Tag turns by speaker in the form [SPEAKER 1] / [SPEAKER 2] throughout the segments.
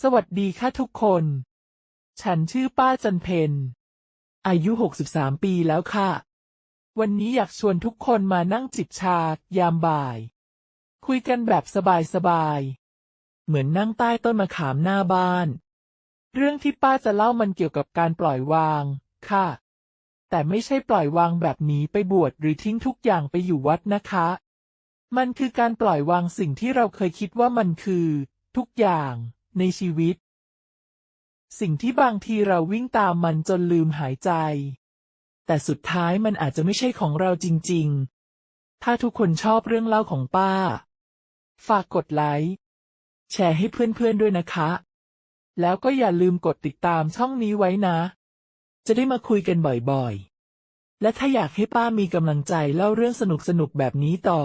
[SPEAKER 1] สวัสดีค่ะทุกคน ฉันชื่อป้าจันเพ็ญอายุ63ปีแล้วค่ะ วันนี้อยากชวนทุกคนมานั่งจิบชายามบ่าย คุยกันแบบสบายๆเหมือนนั่งใต้ต้นมะขามหน้าบ้าน เรื่องที่ป้าจะเล่ามันเกี่ยวกับการปล่อยวางค่ะ แต่ไม่ใช่ปล่อยวางแบบหนีไปบวชหรือทิ้งทุกอย่างไปอยู่วัดนะคะ มันคือการปล่อยวางสิ่งที่เราเคยคิดว่ามันคือทุกอย่างในชีวิต สิ่งที่บางทีเราวิ่งตามมันจนลืมหายใจ แต่สุดท้ายมันอาจจะไม่ใช่ของเราจริงๆ ถ้าทุกคนชอบเรื่องเล่าของป้า ฝากกดไลค์แชร์ให้เพื่อนๆด้วยนะคะ แล้วก็อย่าลืมกดติดตามช่องนี้ไว้นะ จะได้มาคุยกันบ่อยๆ และถ้าอยากให้ป้ามีกำลังใจเล่าเรื่องสนุกๆแบบนี้ต่อ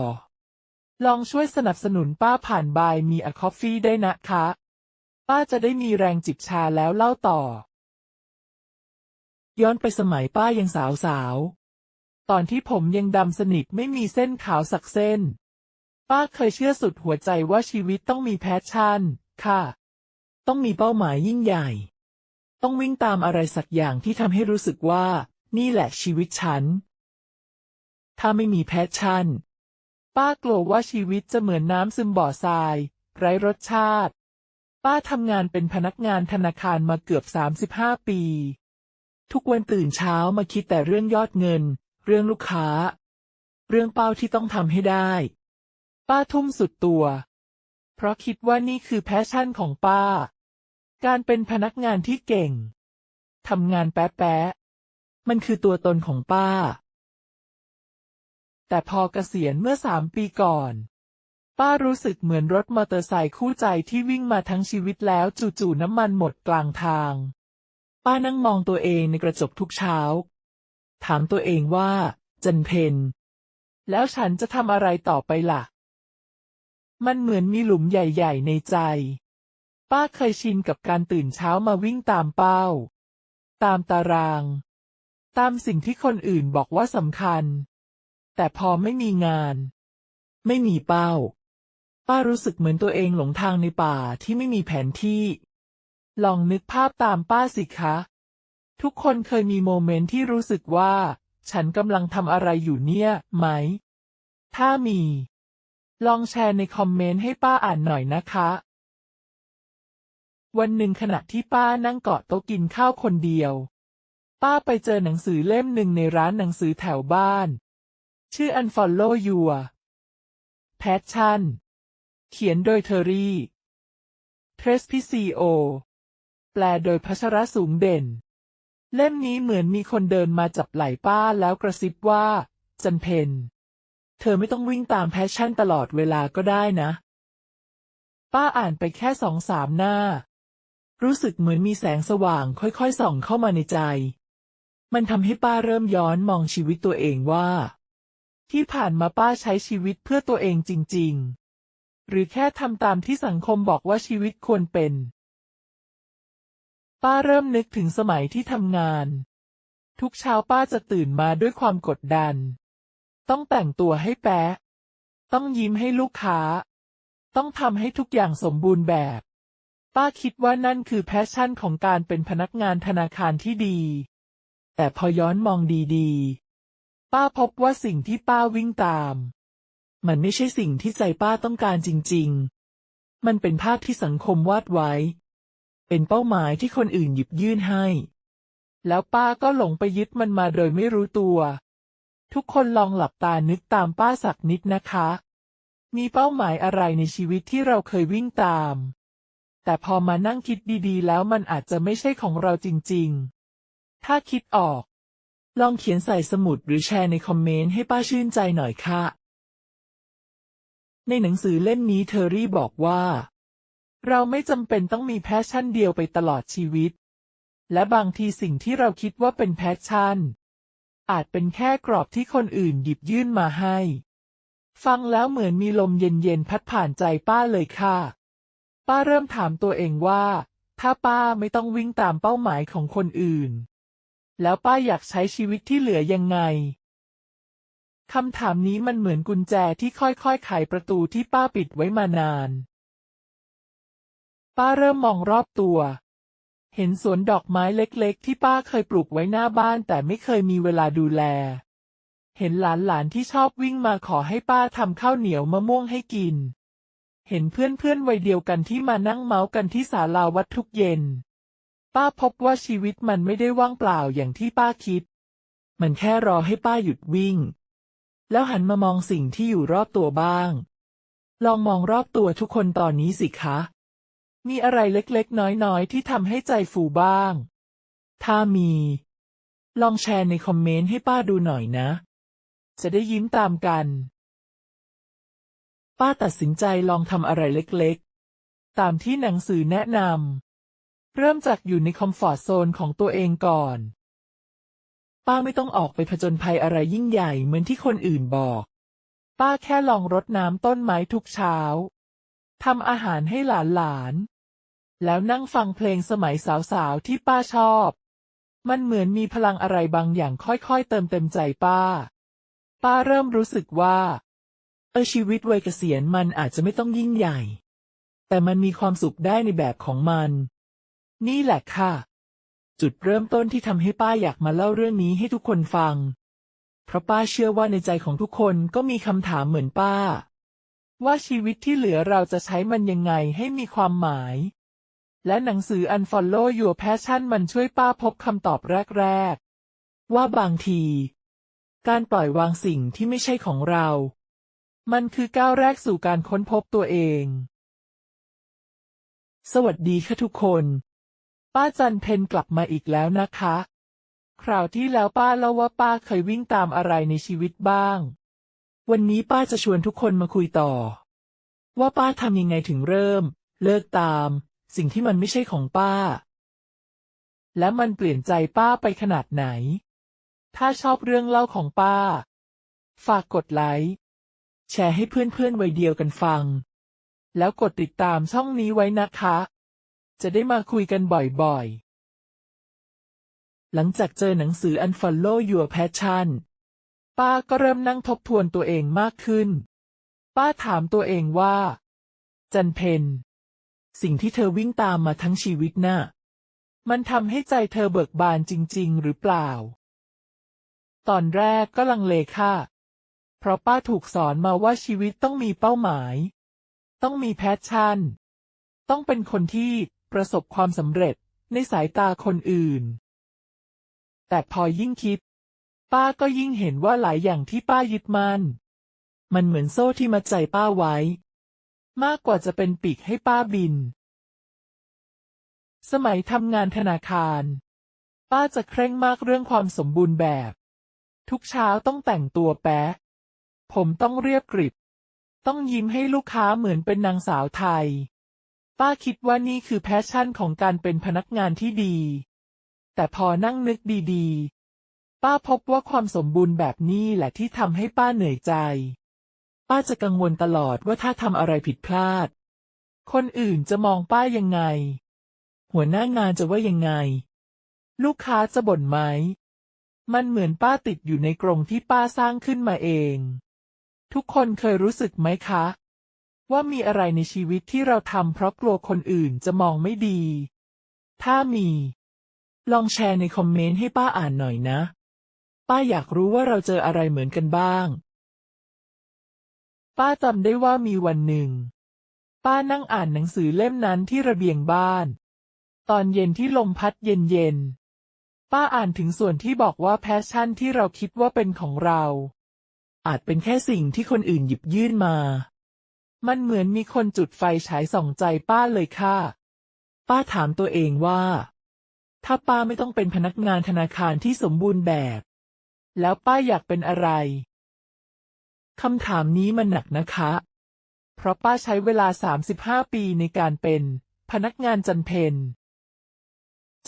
[SPEAKER 1] ลองช่วยสนับสนุนป้าผ่านBuy Me a Coffeeได้นะคะ ป้าจะได้มีแรงจิบชาแล้วเล่าต่อ ย้อนไปสมัยป้ายังสาวๆ ตอนที่ผมยังดำสนิทไม่มีเส้นขาวสักเส้น ป้าเคยเชื่อสุดหัวใจว่าชีวิตต้องมีแพชชั่นค่ะ ต้องมีเป้าหมายยิ่งใหญ่ ต้องวิ่งตามอะไรสักอย่างที่ทำให้รู้สึกว่านี่แหละชีวิตฉัน ถ้าไม่มีแพชชั่น ป้ากลัวว่าชีวิตจะเหมือนน้ำซึมบ่อทรายไร้รสชาติ ป้าทำงานเป็นพนักงานธนาคารมาเกือบ35 ปี ทุกวันตื่นเช้ามาคิดแต่เรื่องยอดเงิน เรื่องลูกค้า เรื่องเป้าที่ต้องทำให้ได้ ป้าทุ่มสุดตัว เพราะคิดว่านี่คือแพชชั่นของป้า การเป็นพนักงานที่เก่ง ทำงานแป๊ะๆมันคือตัวตนของป้า แต่พอเกษียณเมื่อ3 ปีก่อน ป้ารู้สึกเหมือนรถมอเตอร์ไซค์คู่ใจที่วิ่งมาทั้งชีวิตแล้วจู่ๆน้ำมันหมดกลางทาง ป้านั่งมองตัวเองในกระจกทุกเช้า ถามตัวเองว่าจันเพ็ญแล้วฉันจะทำอะไรต่อไปล่ะ มันเหมือนมีหลุมใหญ่ๆในใจ ป้าเคยชินกับการตื่นเช้ามาวิ่งตามเป้า ตามตาราง ตามสิ่งที่คนอื่นบอกว่าสำคัญ แต่พอไม่มีงาน ไม่มีเป้า ป้ารู้สึกเหมือนตัวเองหลงทางในป่าที่ไม่มีแผนที่ ลองนึกภาพตามป้าสิคะ ทุกคนเคยมีโมเมนต์ที่รู้สึกว่าฉันกำลังทำอะไรอยู่เนี่ยไหม ถ้ามี ลองแชร์ในคอมเมนต์ให้ป้าอ่านหน่อยนะคะ วันหนึ่งขณะที่ป้านั่งเกาะโต๊ะกินข้าวคนเดียว ป้าไปเจอหนังสือเล่มหนึ่งในร้านหนังสือแถวบ้าน ชื่อ Unfollow Your Passion เขียนโดยเทอรี่ เทรสพิซีโอ แปลโดยพัชรสูงเด่น เล่มนี้เหมือนมีคนเดินมาจับไหล่ป้าแล้วกระซิบว่าจันเพ็ญเธอไม่ต้องวิ่งตามแพชชั่นตลอดเวลาก็ได้นะ ป้าอ่านไปแค่2-3 หน้า รู้สึกเหมือนมีแสงสว่างค่อยๆส่องเข้ามาในใจ มันทำให้ป้าเริ่มย้อนมองชีวิตตัวเองว่าที่ผ่านมาป้าใช้ชีวิตเพื่อตัวเองจริงๆ หรือแค่ทำตามที่สังคมบอกว่าชีวิตควรเป็น ป้าเริ่มนึกถึงสมัยที่ทำงาน ทุกเช้าป้าจะตื่นมาด้วยความกดดัน ต้องแต่งตัวให้แป๊ะ ต้องยิ้มให้ลูกค้า ต้องทำให้ทุกอย่างสมบูรณ์แบบ ป้าคิดว่านั่นคือแพชชั่นของการเป็นพนักงานธนาคารที่ดี แต่พอย้อนมองดีๆ ป้าพบว่าสิ่งที่ป้าวิ่งตาม มันไม่ใช่สิ่งที่ใจป้าต้องการจริงๆ มันเป็นภาพที่สังคมวาดไว้ เป็นเป้าหมายที่คนอื่นหยิบยื่นให้ แล้วป้าก็หลงไปยึดมันมาโดยไม่รู้ตัว ทุกคนลองหลับตานึกตามป้าสักนิดนะคะ มีเป้าหมายอะไรในชีวิตที่เราเคยวิ่งตาม แต่พอมานั่งคิดดีๆแล้วมันอาจจะไม่ใช่ของเราจริงๆ ถ้าคิดออก ลองเขียนใส่สมุดหรือแชร์ในคอมเมนต์ให้ป้าชื่นใจหน่อยค่ะ ในหนังสือเล่มนี้เทอรี่บอกว่าเราไม่จำเป็นต้องมีแพชชั่นเดียวไปตลอดชีวิต และบางทีสิ่งที่เราคิดว่าเป็นแพชชั่น อาจเป็นแค่กรอบที่คนอื่นหยิบยื่นมาให้ ฟังแล้วเหมือนมีลมเย็นๆพัดผ่านใจป้าเลยค่ะ ป้าเริ่มถามตัวเองว่าถ้าป้าไม่ต้องวิ่งตามเป้าหมายของคนอื่น แล้วป้าอยากใช้ชีวิตที่เหลือยังไง คำถามนี้มันเหมือนกุญแจที่ค่อยๆไขประตูที่ป้าปิดไว้มานาน ป้าเริ่มมองรอบตัว เห็นสวนดอกไม้เล็กๆที่ป้าเคยปลูกไว้หน้าบ้านแต่ไม่เคยมีเวลาดูแล เห็นหลานๆที่ชอบวิ่งมาขอให้ป้าทำข้าวเหนียวมะม่วงให้กิน เห็นเพื่อนๆวัยเดียวกันที่มานั่งเมาส์กันที่ศาลาวัดทุกเย็น ป้าพบว่าชีวิตมันไม่ได้ว่างเปล่าอย่างที่ป้าคิด มันแค่รอให้ป้าหยุดวิ่ง แล้วหันมามองสิ่งที่อยู่รอบตัวบ้าง ลองมองรอบตัวทุกคนตอนนี้สิคะ มีอะไรเล็กๆน้อยๆที่ทำให้ใจฟูบ้าง ถ้ามี ลองแชร์ในคอมเมนต์ให้ป้าดูหน่อยนะ จะได้ยิ้มตามกัน ป้าตัดสินใจลองทำอะไรเล็กๆ ตามที่หนังสือแนะนำ เริ่มจากอยู่ในคอมฟอร์ตโซนของตัวเองก่อน ป้าไม่ต้องออกไปผจญภัยอะไรยิ่งใหญ่เหมือนที่คนอื่นบอก ป้าแค่ลองรดน้ำต้นไม้ทุกเช้า ทำอาหารให้หลานๆ แล้วนั่งฟังเพลงสมัยสาวๆที่ป้าชอบ มันเหมือนมีพลังอะไรบางอย่างค่อยๆเติมเต็มใจป้า ป้าเริ่มรู้สึกว่าชีวิตวัยเกษียณมันอาจจะไม่ต้องยิ่งใหญ่ แต่มันมีความสุขได้ในแบบของมัน นี่แหละค่ะ จุดเริ่มต้นที่ทำให้ป้าอยากมาเล่าเรื่องนี้ให้ทุกคนฟัง เพราะป้าเชื่อว่าในใจของทุกคนก็มีคำถามเหมือนป้า ว่าชีวิตที่เหลือเราจะใช้มันยังไงให้มีความหมาย และหนังสือ Unfollow Your Passion มันช่วยป้าพบคำตอบแรกๆ ว่าบางที การปล่อยวางสิ่งที่ไม่ใช่ของเรา มันคือก้าวแรกสู่การค้นพบตัวเอง สวัสดีค่ะทุกคน ป้าจันเพ็ญกลับมาอีกแล้วนะคะ คราวที่แล้วป้าเล่าว่าป้าเคยวิ่งตามอะไรในชีวิตบ้าง วันนี้ป้าจะชวนทุกคนมาคุยต่อ ว่าป้าทำยังไงถึงเริ่ม เลิกตาม สิ่งที่มันไม่ใช่ของป้า และมันเปลี่ยนใจป้าไปขนาดไหน ถ้าชอบเรื่องเล่าของป้า ฝากกดไลค์ แชร์ให้เพื่อนๆวัยเดียวกันฟัง แล้วกดติดตามช่องนี้ไว้นะคะ จะได้มาคุยกันบ่อยๆ หลังจากเจอหนังสือ Unfollow Your Passion ป้าก็เริ่มนั่งทบทวนตัวเองมากขึ้น ป้าถามตัวเองว่า จันเพ็ญ สิ่งที่เธอวิ่งตามมาทั้งชีวิตน่ะ มันทำให้ใจเธอเบิกบานจริงๆหรือเปล่า ตอนแรกก็ลังเลค่ะ เพราะป้าถูกสอนมาว่าชีวิตต้องมีเป้าหมาย ต้องมีแพชชั่น ต้องเป็นคนที่ประสบความสำเร็จในสายตาคนอื่น แต่พอยิ่งคิด ป้าก็ยิ่งเห็นว่าหลายอย่างที่ป้ายึดมั่น มันเหมือนโซ่ที่มัดใจป้าไว้ มากกว่าจะเป็นปีกให้ป้าบิน สมัยทำงานธนาคาร ป้าจะเคร่งมากเรื่องความสมบูรณ์แบบ ทุกเช้าต้องแต่งตัวแป๊ะ ผมต้องเรียบกริบ ต้องยิ้มให้ลูกค้าเหมือนเป็นนางสาวไทย ป้าคิดว่านี่คือแพชชั่นของการเป็นพนักงานที่ดี แต่พอนั่งนึกดีๆ ป้าพบว่าความสมบูรณ์แบบนี้แหละที่ทำให้ป้าเหนื่อยใจ ป้าจะกังวลตลอดว่าถ้าทำอะไรผิดพลาด คนอื่นจะมองป้ายังไง หัวหน้างานจะว่ายังไง ลูกค้าจะบ่นไหม มันเหมือนป้าติดอยู่ในกรงที่ป้าสร้างขึ้นมาเอง ทุกคนเคยรู้สึกไหมคะ ว่ามีอะไรในชีวิตที่เราทำเพราะกลัวคนอื่นจะมองไม่ดี ถ้ามี ลองแชร์ในคอมเมนต์ให้ป้าอ่านหน่อยนะ ป้าอยากรู้ว่าเราเจออะไรเหมือนกันบ้าง ป้าจำได้ว่ามีวันหนึ่ง ป้านั่งอ่านหนังสือเล่มนั้นที่ระเบียงบ้าน ตอนเย็นที่ลมพัดเย็นๆ ป้าอ่านถึงส่วนที่บอกว่าแพชชั่นที่เราคิดว่าเป็นของเรา อาจเป็นแค่สิ่งที่คนอื่นหยิบยื่นมา มันเหมือนมีคนจุดไฟฉายส่องใจป้าเลยค่ะ ป้าถามตัวเองว่า ถ้าป้าไม่ต้องเป็นพนักงานธนาคารที่สมบูรณ์แบบ แล้วป้าอยากเป็นอะไร คำถามนี้มันหนักนะคะ เพราะป้าใช้เวลา35 ปีในการเป็นพนักงานจันเพ็ญ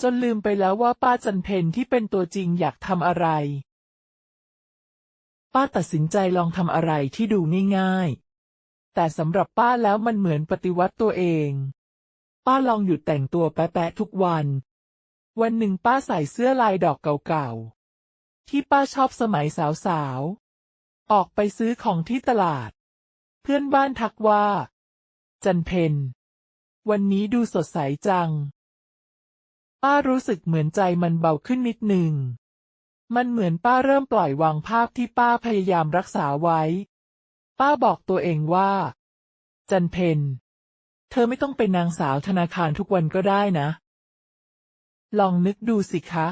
[SPEAKER 1] จนลืมไปแล้วว่าป้าจันเพ็ญที่เป็นตัวจริงอยากทำอะไร ป้าตัดสินใจลองทำอะไรที่ดูง่ายๆ แต่สำหรับป้าแล้วมันเหมือนปฏิวัติตัวเอง ป้าลองหยุดแต่งตัวแป๊ะๆทุกวัน วันหนึ่งป้าใส่เสื้อลายดอกเก่าๆ ที่ป้าชอบสมัยสาวๆ ออกไปซื้อของที่ตลาด เพื่อนบ้านทักว่า จันเพ็ญ วันนี้ดูสดใสจังป้ารู้สึกเหมือนใจมันเบาขึ้นนิดหนึ่งมันเหมือนป้าเริ่มปล่อยวางภาพที่ป้าพยายามรักษาไว้ป้าบอกตัวเองว่าจันเพ็ญเธอไม่ต้องเป็นนางสาวธนาคารทุกวันก็ได้นะลองนึกดูสิคะ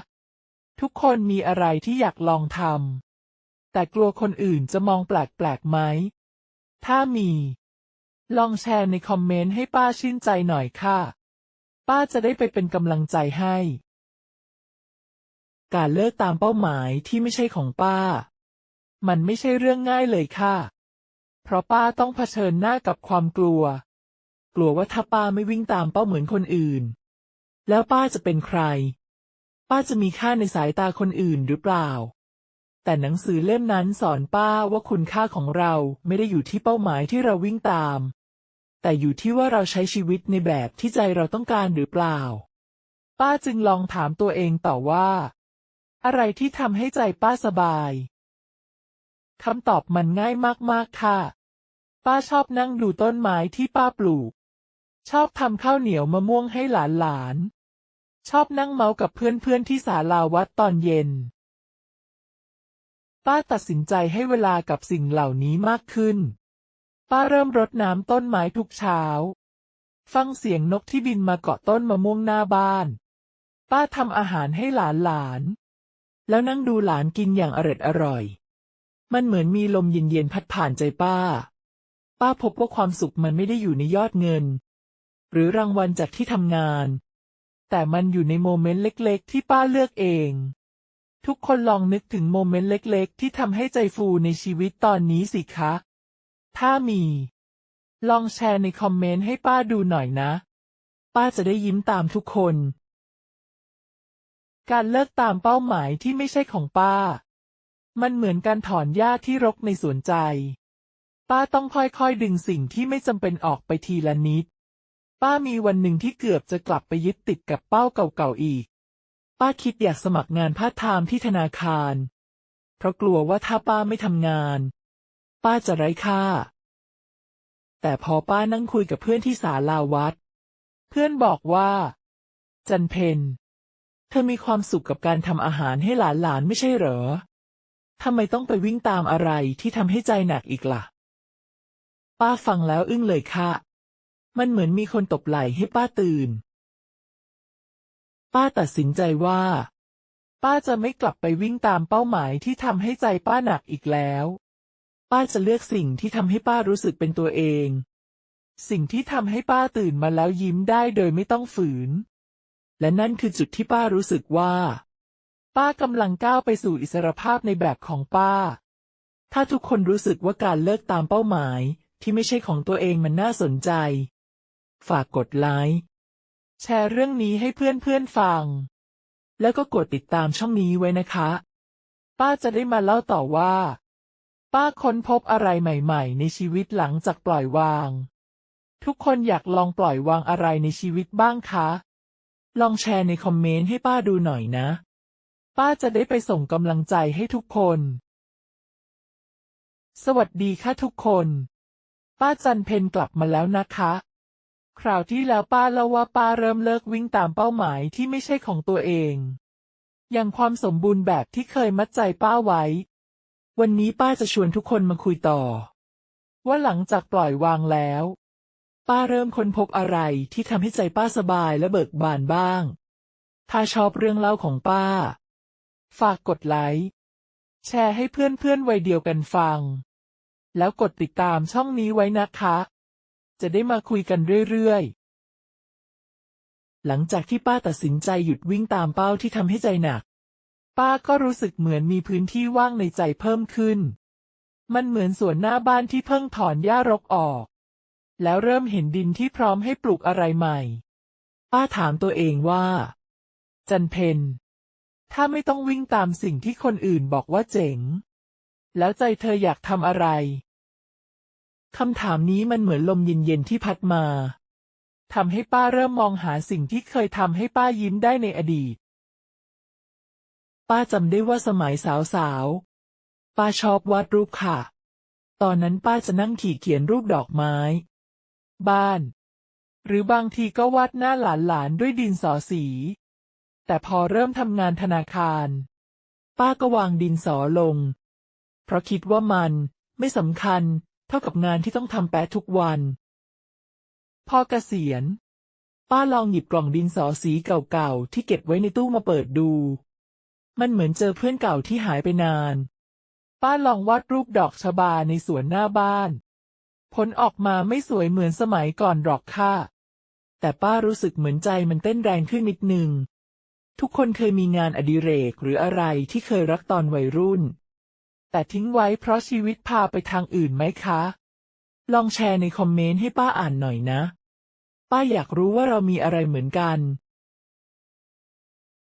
[SPEAKER 1] ทุกคนมีอะไรที่อยากลองทำแต่กลัวคนอื่นจะมองแปลกๆไหมถ้ามีลองแชร์ในคอมเมนต์ให้ป้าชื่นใจหน่อยค่ะป้าจะได้ไปเป็นกำลังใจให้การเลิกตามเป้าหมายที่ไม่ใช่ของป้ามันไม่ใช่เรื่องง่ายเลยค่ะเพราะป้าต้องเผชิญหน้ากับความกลัวว่าถ้าป้าไม่วิ่งตามเป้าเหมือนคนอื่นแล้วป้าจะเป็นใครป้าจะมีค่าในสายตาคนอื่นหรือเปล่าแต่หนังสือเล่มนั้นสอนป้าว่าคุณค่าของเราไม่ได้อยู่ที่เป้าหมายที่เราวิ่งตามแต่อยู่ที่ว่าเราใช้ชีวิตในแบบที่ใจเราต้องการหรือเปล่าป้าจึงลองถามตัวเองต่อว่าอะไรที่ทำให้ใจป้าสบายคำตอบมันง่ายมากๆค่ะป้าชอบนั่งดูต้นไม้ที่ป้าปลูกชอบทำข้าวเหนียวมะม่วงให้หลานชอบนั่งเมากับเพื่อนที่ศาลาวัดตอนเย็นป้าตัดสินใจให้เวลากับสิ่งเหล่านี้มากขึ้นป้าเริ่มรดน้ำต้นไม้ทุกเช้าฟังเสียงนกที่บินมาเกาะต้นมะม่วงหน้าบ้านป้าทำอาหารให้หลานแล้วนั่งดูหลานกินอย่างอร่อยมันเหมือนมีลมเย็นๆพัดผ่านใจป้าพบว่าความสุขมันไม่ได้อยู่ในยอดเงินหรือรางวัลจากที่ทำงานแต่มันอยู่ในโมเมนต์เล็กๆที่ป้าเลือกเองทุกคนลองนึกถึงโมเมนต์เล็กๆที่ทำให้ใจฟูในชีวิตตอนนี้สิคะถ้ามีลองแชร์ในคอมเมนต์ให้ป้าดูหน่อยนะป้าจะได้ยิ้มตามทุกคนการเลิกตามเป้าหมายที่ไม่ใช่ของป้ามันเหมือนการถอนหญ้าที่รกในสวนใจป้าต้องค่อยๆดึงสิ่งที่ไม่จำเป็นออกไปทีละนิดป้ามีวันหนึ่งที่เกือบจะกลับไปยึดติดกับเป้าเก่าๆอีกป้าคิดอยากสมัครงานพาร์ทไทม์ที่ธนาคารเพราะกลัวว่าถ้าป้าไม่ทำงานป้าจะไร้ค่าแต่พอป้านั่งคุยกับเพื่อนที่ศาลาวัดเพื่อนบอกว่าจันเพ็ญเธอมีความสุขกับการทำอาหารให้หลานไม่ใช่เหรอทำไมต้องไปวิ่งตามอะไรที่ทำให้ใจหนักอีกล่ะป้าฟังแล้วอึ้งเลยค่ะมันเหมือนมีคนตบไหล่ให้ป้าตื่นป้าตัดสินใจว่าป้าจะไม่กลับไปวิ่งตามเป้าหมายที่ทำให้ใจป้าหนักอีกแล้วป้าจะเลือกสิ่งที่ทำให้ป้ารู้สึกเป็นตัวเองสิ่งที่ทำให้ป้าตื่นมาแล้วยิ้มได้โดยไม่ต้องฝืนและนั่นคือจุดที่ป้ารู้สึกว่าป้ากำลังก้าวไปสู่อิสรภาพในแบบของป้าถ้าทุกคนรู้สึกว่าการเลิกตามเป้าหมายที่ไม่ใช่ของตัวเองมันน่าสนใจฝากกดไลค์แชร์เรื่องนี้ให้เพื่อนฟังแล้วก็กดติดตามช่องนี้ไว้นะคะป้าจะได้มาเล่าต่อว่าป้าค้นพบอะไรใหม่ๆในชีวิตหลังจากปล่อยวางทุกคนอยากลองปล่อยวางอะไรในชีวิตบ้างคะลองแชร์ในคอมเมนต์ให้ป้าดูหน่อยนะป้าจะได้ไปส่งกำลังใจให้ทุกคนสวัสดีค่ะทุกคนป้าจันเพ็ญกลับมาแล้วนะคะคราวที่แล้วป้าเล่าว่าป้าเริ่มเลิกวิ่งตามเป้าหมายที่ไม่ใช่ของตัวเองอย่างความสมบูรณ์แบบที่เคยมัดใจป้าไว้วันนี้ป้าจะชวนทุกคนมาคุยต่อว่าหลังจากปล่อยวางแล้วป้าเริ่มค้นพบอะไรที่ทำให้ใจป้าสบายและเบิกบานบ้างถ้าชอบเรื่องเล่าของป้าฝากกดไลค์แชร์ให้เพื่อนวัยเดียวกันฟังแล้วกดติดตามช่องนี้ไว้นะคะจะได้มาคุยกันเรื่อยๆหลังจากที่ป้าตัดสินใจหยุดวิ่งตามเป้าที่ทำให้ใจหนักป้าก็รู้สึกเหมือนมีพื้นที่ว่างในใจเพิ่มขึ้นมันเหมือนสวนหน้าบ้านที่เพิ่งถอนหญ้ารกออกแล้วเริ่มเห็นดินที่พร้อมให้ปลูกอะไรใหม่ป้าถามตัวเองว่าจันเพ็ญถ้าไม่ต้องวิ่งตามสิ่งที่คนอื่นบอกว่าเจ๋งแล้วใจเธออยากทำอะไรคำถามนี้มันเหมือนลมเย็นๆที่พัดมาทำให้ป้าเริ่มมองหาสิ่งที่เคยทำให้ป้ายิ้มได้ในอดีตป้าจำได้ว่าสมัยสาวๆป้าชอบวาดรูปค่ะตอนนั้นป้าจะนั่งขีดเขียนรูปดอกไม้บ้าน หรือบางทีก็วาดหน้าหลานๆด้วยดินสอสี แต่พอเริ่มทำงานธนาคาร ป้าก็วางดินสอลง เพราะคิดว่ามันไม่สำคัญเท่ากับงานที่ต้องทำแปะทุกวัน พอเกษียณ ป้าลองหยิบกล่องดินสอสีเก่าๆที่เก็บไว้ในตู้มาเปิดดู มันเหมือนเจอเพื่อนเก่าที่หายไปนาน ป้าลองวาดรูปดอกชบาในสวนหน้าบ้าน ผลออกมาไม่สวยเหมือนสมัยก่อนหรอกค่ะ แต่ป้ารู้สึกเหมือนใจมันเต้นแรงขึ้นนิดนึง ทุกคนเคยมีงานอดิเรกหรืออะไรที่เคยรักตอนวัยรุ่น แต่ทิ้งไว้เพราะชีวิตพาไปทางอื่นไหมคะ ลองแชร์ในคอมเมนต์ให้ป้าอ่านหน่อยนะ ป้าอยากรู้ว่าเรามีอะไรเหมือนกัน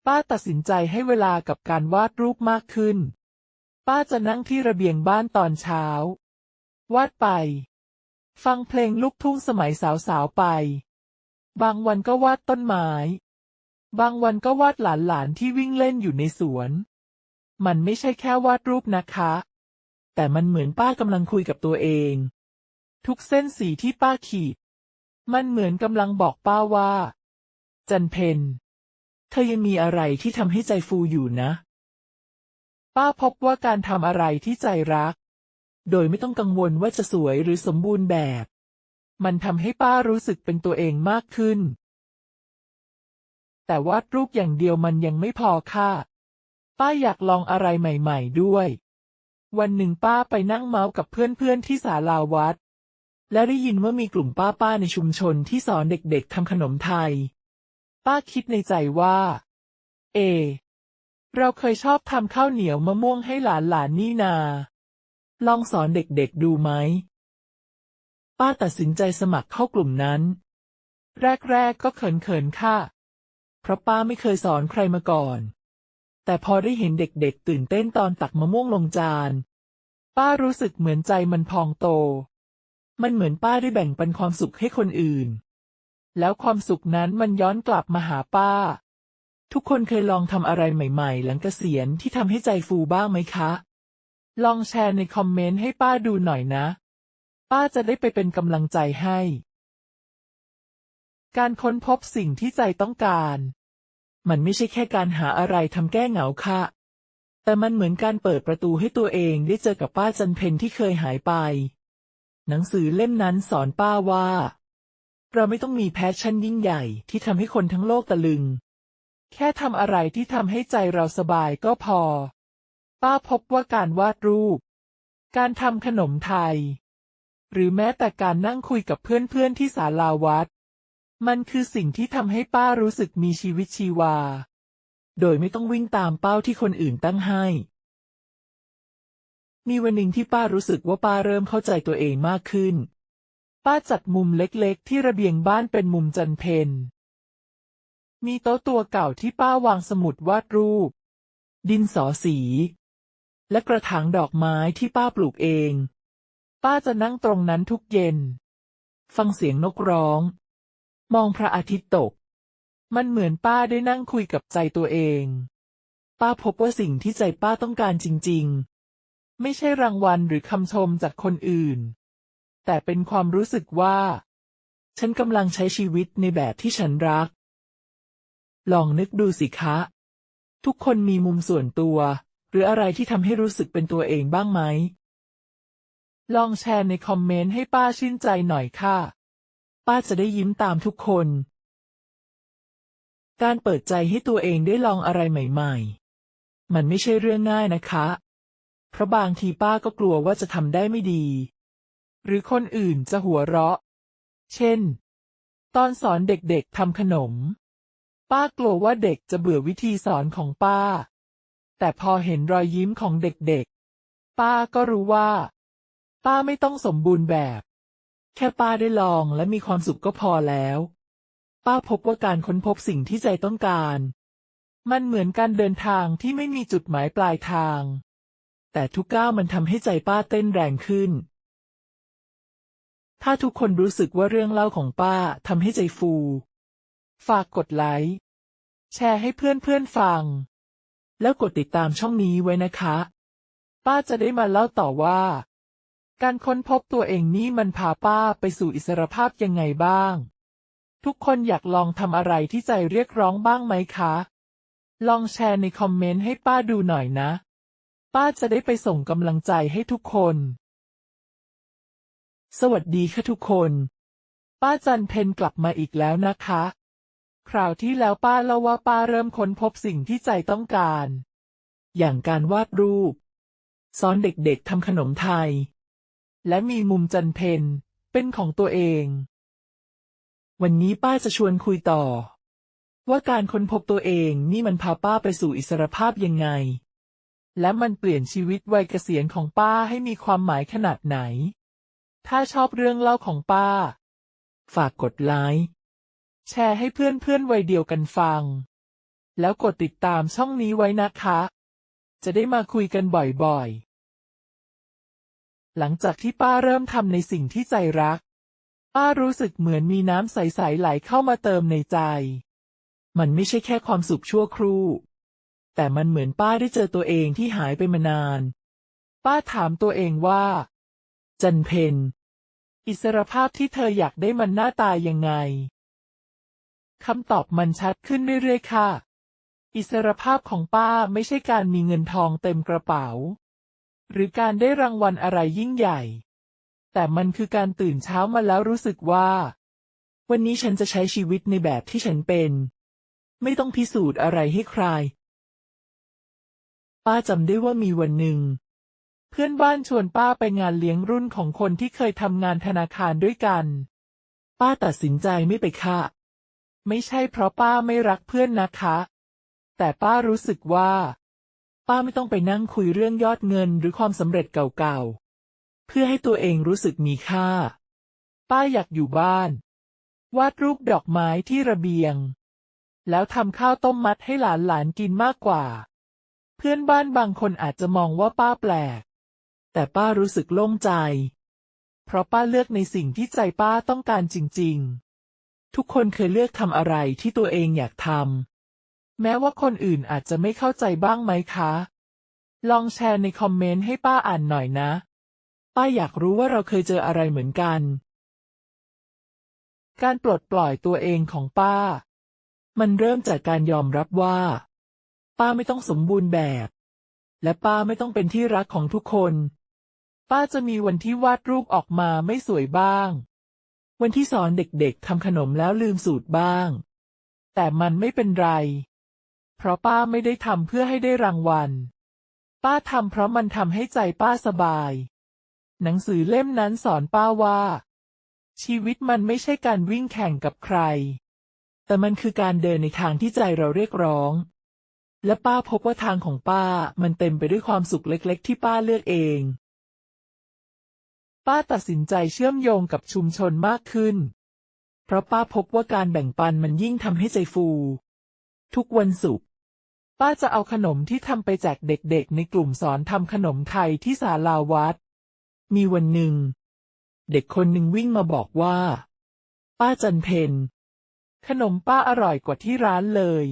[SPEAKER 1] ป้าตัดสินใจให้เวลากับการวาดรูปมากขึ้น ป้าจะนั่งที่ระเบียงบ้านตอนเช้า วาดไป ฟังเพลงลูกทุ่งสมัยสาวๆไป บางวันก็วาดต้นไม้ บางวันก็วาดหลานๆที่วิ่งเล่นอยู่ในสวน มันไม่ใช่แค่วาดรูปนะคะ แต่มันเหมือนป้ากำลังคุยกับตัวเอง ทุกเส้นสีที่ป้าขีด มันเหมือนกำลังบอกป้าว่า จันเพ็ญ เธอยังมีอะไรที่ทำให้ใจฟูอยู่นะ ป้าพบว่าการทำอะไรที่ใจรัก โดยไม่ต้องกังวลว่าจะสวยหรือสมบูรณ์แบบ มันทำให้ป้ารู้สึกเป็นตัวเองมากขึ้น แต่วาดรูปอย่างเดียวมันยังไม่พอค่ะ ป้าอยากลองอะไรใหม่ๆด้วย วันหนึ่งป้าไปนั่งเมาส์กับเพื่อนๆที่ศาลาวัด และได้ยินว่ามีกลุ่มป้าในชุมชนที่สอนเด็กๆทำขนมไทย ป้าคิดในใจว่า เราเคยชอบทำข้าวเหนียวมะม่วงให้หลานๆนี่นา ลองสอนเด็กๆดูไหม ป้าตัดสินใจสมัครเข้ากลุ่มนั้น แรกๆก็เขินๆค่ะ เพราะป้าไม่เคยสอนใครมาก่อน แต่พอได้เห็นเด็กๆตื่นเต้นตอนตักมะม่วงลงจาน ป้ารู้สึกเหมือนใจมันพองโต มันเหมือนป้าได้แบ่งปันความสุขให้คนอื่น แล้วความสุขนั้นมันย้อนกลับมาหาป้า ทุกคนเคยลองทำอะไรใหม่ๆหลังเกษียณที่ทำให้ใจฟูบ้างไหมคะ ลองแชร์ในคอมเมนต์ให้ป้าดูหน่อยนะ ป้าจะได้ไปเป็นกำลังใจให้ การค้นพบสิ่งที่ใจต้องการ มันไม่ใช่แค่การหาอะไรทำแก้เหงาค่ะ แต่มันเหมือนการเปิดประตูให้ตัวเองได้เจอกับป้าจันเพ็ญที่เคยหายไป หนังสือเล่มนั้นสอนป้าว่า เราไม่ต้องมีแพชชั่นยิ่งใหญ่ที่ทำให้คนทั้งโลกตะลึง แค่ทำอะไรที่ทำให้ใจเราสบายก็พอ ป้าพบว่าการวาดรูป การทำขนมไทย หรือแม้แต่การนั่งคุยกับเพื่อนๆที่ศาลาวัด มันคือสิ่งที่ทำให้ป้ารู้สึกมีชีวิตชีวา โดยไม่ต้องวิ่งตามเป้าที่คนอื่นตั้งให้ มีวันหนึ่งที่ป้ารู้สึกว่าป้าเริ่มเข้าใจตัวเองมากขึ้น ป้าจัดมุมเล็กๆที่ระเบียงบ้านเป็นมุมจันเพ็ญ มีโต๊ะตัวเก่าที่ป้าวางสมุดวาดรูป ดินสอสี และกระถางดอกไม้ที่ป้าปลูกเอง ป้าจะนั่งตรงนั้นทุกเย็น ฟังเสียงนกร้อง มองพระอาทิตย์ตก มันเหมือนป้าได้นั่งคุยกับใจตัวเอง ป้าพบว่าสิ่งที่ใจป้าต้องการจริงๆ ไม่ใช่รางวัลหรือคำชมจากคนอื่น แต่เป็นความรู้สึกว่า ฉันกำลังใช้ชีวิตในแบบที่ฉันรัก ลองนึกดูสิคะ ทุกคนมีมุมส่วนตัว หรืออะไรที่ทำให้รู้สึกเป็นตัวเองบ้างไหม ลองแชร์ในคอมเมนต์ให้ป้าชื่นใจหน่อยค่ะ ป้าจะได้ยิ้มตามทุกคน การเปิดใจให้ตัวเองได้ลองอะไรใหม่ๆ มันไม่ใช่เรื่องง่ายนะคะ เพราะบางทีป้าก็กลัวว่าจะทำได้ไม่ดี หรือคนอื่นจะหัวเราะ เช่น ตอนสอนเด็กๆทำขนม ป้ากลัวว่าเด็กจะเบื่อวิธีสอนของป้า แต่พอเห็นรอยยิ้มของเด็กๆ ป้าก็รู้ว่า ป้าไม่ต้องสมบูรณ์แบบ แค่ป้าได้ลองและมีความสุขก็พอแล้ว ป้าพบว่าการค้นพบสิ่งที่ใจต้องการ มันเหมือนการเดินทางที่ไม่มีจุดหมายปลายทาง แต่ทุกก้าวมันทำให้ใจป้าเต้นแรงขึ้น ถ้าทุกคนรู้สึกว่าเรื่องเล่าของป้าทำให้ใจฟู ฝากกดไลค์ แชร์ให้เพื่อนๆฟัง แล้วกดติดตามช่องนี้ไว้นะคะ ป้าจะได้มาเล่าต่อว่า การค้นพบตัวเองนี่มันพาป้าไปสู่อิสรภาพยังไงบ้าง ทุกคนอยากลองทำอะไรที่ใจเรียกร้องบ้างไหมคะ ลองแชร์ในคอมเมนต์ให้ป้าดูหน่อยนะ ป้าจะได้ไปส่งกำลังใจให้ทุกคน สวัสดีค่ะทุกคน ป้าจันเพ็ญกลับมาอีกแล้วนะคะ คราวที่แล้วป้าเล่าว่าป้าเริ่มค้นพบสิ่งที่ใจต้องการ อย่างการวาดรูป สอนเด็กๆทำขนมไทย และมีมุมจันเพ็ญเป็นของตัวเอง วันนี้ป้าจะชวนคุยต่อ ว่าการค้นพบตัวเองนี่มันพาป้าไปสู่อิสรภาพยังไง และมันเปลี่ยนชีวิตวัยเกษียณของป้าให้มีความหมายขนาดไหน ถ้าชอบเรื่องเล่าของป้า ฝากกดไลค์แชร์ให้เพื่อนๆวัยเดียวกันฟัง แล้วกดติดตามช่องนี้ไว้นะคะ จะได้มาคุยกันบ่อยๆ หลังจากที่ป้าเริ่มทำในสิ่งที่ใจรัก ป้ารู้สึกเหมือนมีน้ำใสๆไหลเข้ามาเติมในใจ มันไม่ใช่แค่ความสุขชั่วครู่ แต่มันเหมือนป้าได้เจอตัวเองที่หายไปมานาน ป้าถามตัวเองว่า จันเพ็ญ อิสรภาพที่เธออยากได้มันหน้าตายังไง คำตอบมันชัดขึ้นเรื่อยๆค่ะ อิสรภาพของป้าไม่ใช่การมีเงินทองเต็มกระเป๋า หรือการได้รางวัลอะไรยิ่งใหญ่ แต่มันคือการตื่นเช้ามาแล้วรู้สึกว่า วันนี้ฉันจะใช้ชีวิตในแบบที่ฉันเป็น ไม่ต้องพิสูจน์อะไรให้ใคร ป้าจำได้ว่ามีวันหนึ่ง เพื่อนบ้านชวนป้าไปงานเลี้ยงรุ่นของคนที่เคยทำงานธนาคารด้วยกัน ป้าตัดสินใจไม่ไปค่ะ ไม่ใช่เพราะป้าไม่รักเพื่อนนะคะ แต่ป้ารู้สึกว่า ป้าไม่ต้องไปนั่งคุยเรื่องยอดเงินหรือความสำเร็จเก่าๆ เพื่อให้ตัวเองรู้สึกมีค่า ป้าอยากอยู่บ้าน วาดรูปดอกไม้ที่ระเบียง แล้วทำข้าวต้มมัดให้หลานๆกินมากกว่า เพื่อนบ้านบางคนอาจจะมองว่าป้าแปลก แต่ป้ารู้สึกโล่งใจ เพราะป้าเลือกในสิ่งที่ใจป้าต้องการจริงๆ ทุกคนเคยเลือกทำอะไรที่ตัวเองอยากทำ แม้ว่าคนอื่นอาจจะไม่เข้าใจบ้างไหมคะ ลองแชร์ในคอมเมนต์ให้ป้าอ่านหน่อยนะ ป้าอยากรู้ว่าเราเคยเจออะไรเหมือนกัน การปลดปล่อยตัวเองของป้า มันเริ่มจากการยอมรับว่า ป้าไม่ต้องสมบูรณ์แบบ และป้าไม่ต้องเป็นที่รักของทุกคน ป้าจะมีวันที่วาดรูปออกมาไม่สวยบ้าง วันที่สอนเด็กๆทำขนมแล้วลืมสูตรบ้าง แต่มันไม่เป็นไร เพราะป้าไม่ได้ทำเพื่อให้ได้รางวัล ป้าทำเพราะมันทำให้ใจป้าสบาย หนังสือเล่มนั้นสอนป้าว่า ชีวิตมันไม่ใช่การวิ่งแข่งกับใคร แต่มันคือการเดินในทางที่ใจเราเรียกร้อง และป้าพบว่าทางของป้ามันเต็มไปด้วยความสุขเล็กๆที่ป้าเลือกเอง ป้าตัดสินใจเชื่อมโยงกับชุมชนมากขึ้น เพราะป้าพบว่าการแบ่งปันมันยิ่งทำให้ใจฟู ทุกวันศุกร์ป้าจะเอาขนมที่ทำไปแจกเด็กๆในกลุ่มสอนทำขนมไทยที่ศาลาวัด มีวันหนึ่ง เด็กคนหนึ่งวิ่งมาบอกว่า ป้าจันเพ็ญ ขนมป้าอร่อยกว่าที่ร้านเลย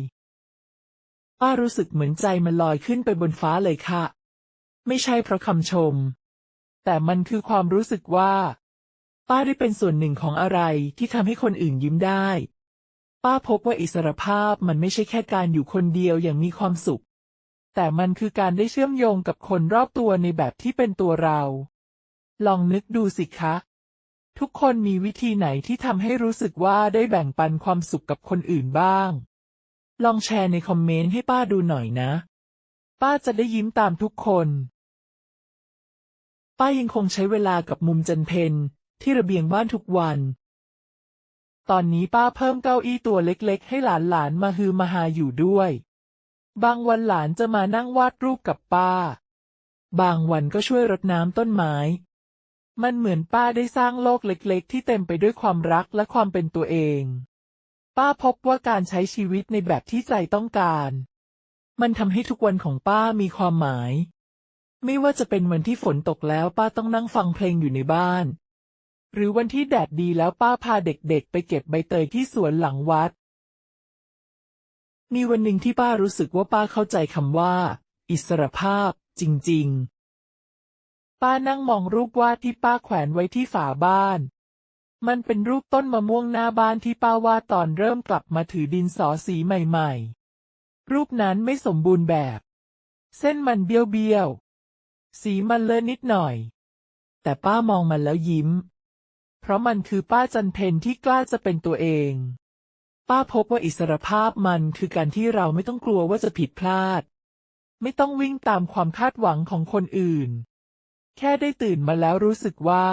[SPEAKER 1] ป้ารู้สึกเหมือนใจมันลอยขึ้นไปบนฟ้าเลยค่ะ ไม่ใช่เพราะคำชม แต่มันคือความรู้สึกว่า ป้าได้เป็นส่วนหนึ่งของอะไรที่ทำให้คนอื่นยิ้มได้ ป้าพบว่าอิสรภาพมันไม่ใช่แค่การอยู่คนเดียวอย่างมีความสุข แต่มันคือการได้เชื่อมโยงกับคนรอบตัวในแบบที่เป็นตัวเรา ลองนึกดูสิคะ ทุกคนมีวิธีไหนที่ทำให้รู้สึกว่าได้แบ่งปันความสุขกับคนอื่นบ้าง ลองแชร์ในคอมเมนต์ให้ป้าดูหน่อยนะ ป้าจะได้ยิ้มตามทุกคน ป้ายังคงใช้เวลากับมุมจันเพ็ญที่ระเบียงบ้านทุกวัน ตอนนี้ป้าเพิ่มเก้าอี้ตัวเล็กๆให้หลานๆมาฮือมาฮาอยู่ด้วย บางวันหลานจะมานั่งวาดรูปกับป้า บางวันก็ช่วยรดน้ำต้นไม้ มันเหมือนป้าได้สร้างโลกเล็กๆที่เต็มไปด้วยความรักและความเป็นตัวเอง ป้าพบว่าการใช้ชีวิตในแบบที่ใจต้องการ มันทำให้ทุกวันของป้ามีความหมาย ไม่ว่าจะเป็นวันที่ฝนตกแล้วป้าต้องนั่งฟังเพลงอยู่ในบ้าน หรือวันที่แดดดีแล้วป้าพาเด็กๆไปเก็บใบเตยที่สวนหลังวัด มีวันหนึ่งที่ป้ารู้สึกว่าป้าเข้าใจคำว่า อิสรภาพจริงๆ ป้านั่งมองรูปวาดที่ป้าแขวนไว้ที่ฝาบ้าน มันเป็นรูปต้นมะม่วงหน้าบ้านที่ป้าวาดตอนเริ่มกลับมาถือดินสอสีใหม่ๆรูปนั้นไม่สมบูรณ์แบบ เส้นมันเบี้ยวๆสีมันเลอะนิดหน่อยแต่ป้ามองมันแล้วยิ้มเพราะมันคือป้าจันเพ็ญที่กล้าจะเป็นตัวเองป้าพบว่าอิสรภาพมันคือการที่เราไม่ต้องกลัวว่าจะผิดพลาดไม่ต้องวิ่งตามความคาดหวังของคนอื่นแค่ได้ตื่นมาแล้วรู้สึกว่า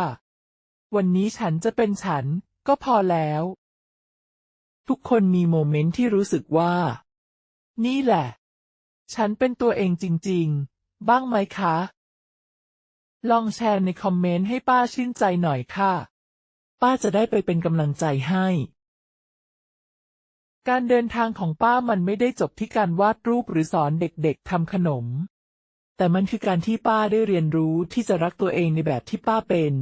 [SPEAKER 1] วันนี้ฉันจะเป็นฉันก็พอแล้วทุกคนมีโมเมนต์ที่รู้สึกว่านี่แหละฉันเป็นตัวเองจริงๆบ้างไหมคะลองแชร์ในคอมเมนต์ให้ป้าชื่นใจหน่อยค่ะป้าจะได้ไปเป็นกำลังใจให้การเดินทางของป้ามันไม่ได้จบที่การวาดรูปหรือสอนเด็กๆทำขนมแต่มันคือการที่ป้าได้เรียนรู้ที่จะรักตัวเองในแบบที่ป้าเป็น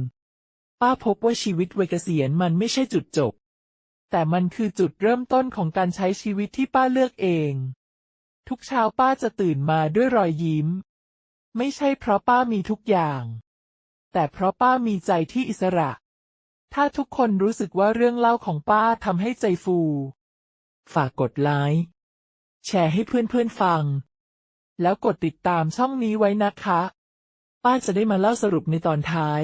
[SPEAKER 1] ป้าพบว่าชีวิตวัยเกษียณมันไม่ใช่จุดจบแต่มันคือจุดเริ่มต้นของการใช้ชีวิตที่ป้าเลือกเองทุกเช้าป้าจะตื่นมาด้วยรอยยิ้มไม่ใช่เพราะป้ามีทุกอย่างแต่เพราะป้ามีใจที่อิสระถ้าทุกคนรู้สึกว่าเรื่องเล่าของป้าทำให้ใจฟูฝากกดไลค์แชร์ให้เพื่อนๆฟังแล้วกดติดตามช่องนี้ไว้นะคะป้าจะได้มาเล่าสรุปในตอนท้าย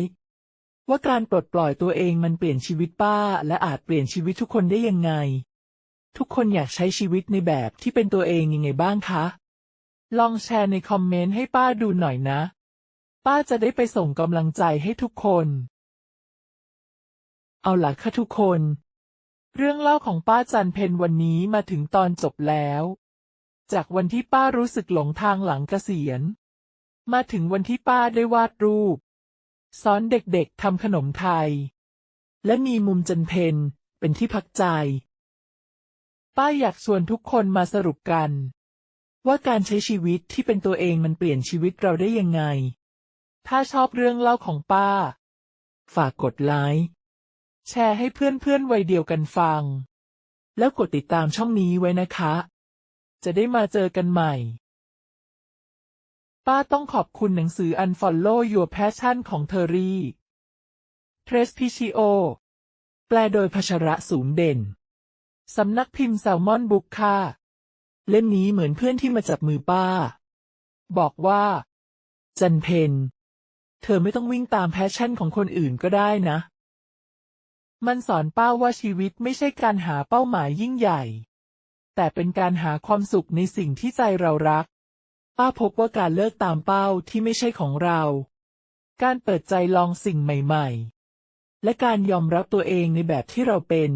[SPEAKER 1] ว่าการปลดปล่อยตัวเองมันเปลี่ยนชีวิตป้าและอาจเปลี่ยนชีวิตทุกคนได้ยังไงทุกคนอยากใช้ชีวิตในแบบที่เป็นตัวเองยังไงบ้างคะลองแชร์ในคอมเมนต์ให้ป้าดูหน่อยนะป้าจะได้ไปส่งกำลังใจให้ทุกคนเอาล่ะค่ะทุกคนเรื่องเล่าของป้าจันเพ็ญวันนี้มาถึงตอนจบแล้วจากวันที่ป้ารู้สึกหลงทางหลังเกษียณมาถึงวันที่ป้าได้วาดรูปสอนเด็กๆทำขนมไทยและมีมุมจันเพ็ญเป็นที่พักใจป้าอยากชวนทุกคนมาสรุปกันว่าการใช้ชีวิตที่เป็นตัวเองมันเปลี่ยนชีวิตเราได้ยังไงถ้าชอบเรื่องเล่าของป้าฝากกดไลค์แชร์ให้เพื่อนๆวัยเดียวกันฟังแล้วกดติดตามช่องนี้ไว้นะคะจะได้มาเจอกันใหม่ป้าต้องขอบคุณหนังสือ Unfollow Your Passion ของเทอรี่เทรสพิชิโอแปลโดยพัชระสูงเด่นสำนักพิมพ์แซลมอนบุ๊กค่ะเล่มนี้เหมือนเพื่อนที่มาจับมือป้าบอกว่าจันเพ็ญเธอไม่ต้องวิ่งตามแพชชั่นของคนอื่นก็ได้นะมันสอนป้าว่าชีวิตไม่ใช่การหาเป้าหมายยิ่งใหญ่แต่เป็นการหาความสุขในสิ่งที่ใจเรารักป้าพบว่าการเลิกตามเป้าที่ไม่ใช่ของเราการเปิดใจลองสิ่งใหม่ๆและการยอมรับตัวเองในแบบที่เราเป็น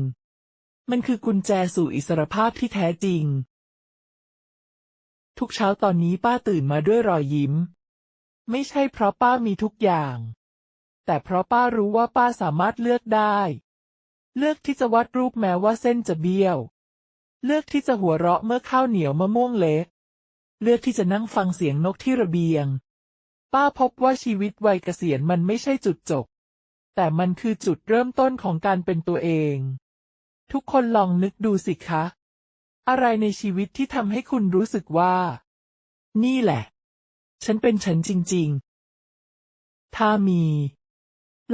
[SPEAKER 1] มันคือกุญแจสู่อิสรภาพที่แท้จริงทุกเช้าตอนนี้ป้าตื่นมาด้วยรอยยิ้มไม่ใช่เพราะป้ามีทุกอย่างแต่เพราะป้ารู้ว่าป้าสามารถเลือกได้เลือกที่จะวาดรูปแม้ว่าเส้นจะเบี้ยวเลือกที่จะหัวเราะเมื่อข้าวเหนียวมะม่วงเละเลือกที่จะนั่งฟังเสียงนกที่ระเบียงป้าพบว่าชีวิตวัยเกษียณมันไม่ใช่จุดจบแต่มันคือจุดเริ่มต้นของการเป็นตัวเองทุกคนลองนึกดูสิคะอะไรในชีวิตที่ทำให้คุณรู้สึกว่านี่แหละฉันเป็นฉันจริงๆถ้ามี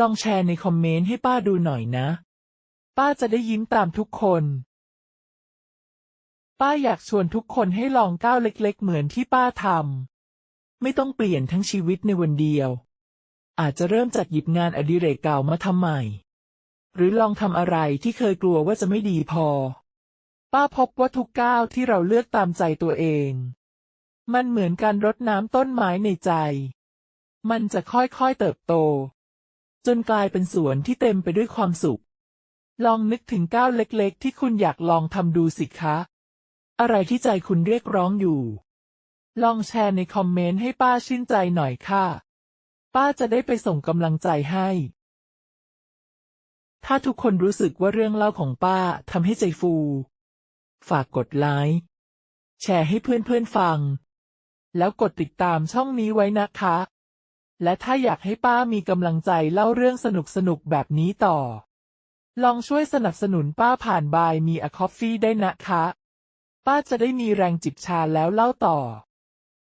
[SPEAKER 1] ลองแชร์ในคอมเมนต์ให้ป้าดูหน่อยนะป้าจะได้ยิ้มตามทุกคนป้าอยากชวนทุกคนให้ลองก้าวเล็กๆเหมือนที่ป้าทำไม่ต้องเปลี่ยนทั้งชีวิตในวันเดียวอาจจะเริ่มจากหยิบงานอดิเรกเก่ามาทำใหม่หรือลองทำอะไรที่เคยกลัวว่าจะไม่ดีพอป้าพบว่าทุกก้าวที่เราเลือกตามใจตัวเองมันเหมือนการรดน้ำต้นไม้ในใจมันจะค่อยๆเติบโตจนกลายเป็นสวนที่เต็มไปด้วยความสุขลองนึกถึงก้าวเล็กๆที่คุณอยากลองทำดูสิคะอะไรที่ใจคุณเรียกร้องอยู่ลองแชร์ในคอมเมนต์ให้ป้าชื่นใจหน่อยค่ะป้าจะได้ไปส่งกำลังใจให้ถ้าทุกคนรู้สึกว่าเรื่องเล่าของป้าทำให้ใจฟูฝากกดไลค์แชร์ให้เพื่อนๆฟังแล้วกดติดตามช่องนี้ไว้นะคะและถ้าอยากให้ป้ามีกำลังใจเล่าเรื่องสนุกๆแบบนี้ต่อลองช่วยสนับสนุนป้าผ่าน Buy Me a Coffee ได้นะคะป้าจะได้มีแรงจิบชาแล้วเล่าต่อ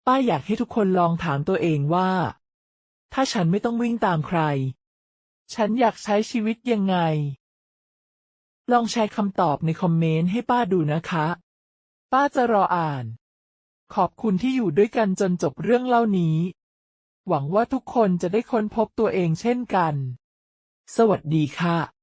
[SPEAKER 1] ป้าอยากให้ทุกคนลองถามตัวเองว่าถ้าฉันไม่ต้องวิ่งตามใครฉันอยากใช้ชีวิตยังไง ลองแชร์คำตอบในคอมเมนต์ให้ป้าดูนะคะ ป้าจะรออ่าน ขอบคุณที่อยู่ด้วยกันจนจบเรื่องเล่านี้ หวังว่าทุกคนจะได้ค้นพบตัวเองเช่นกัน สวัสดีค่ะ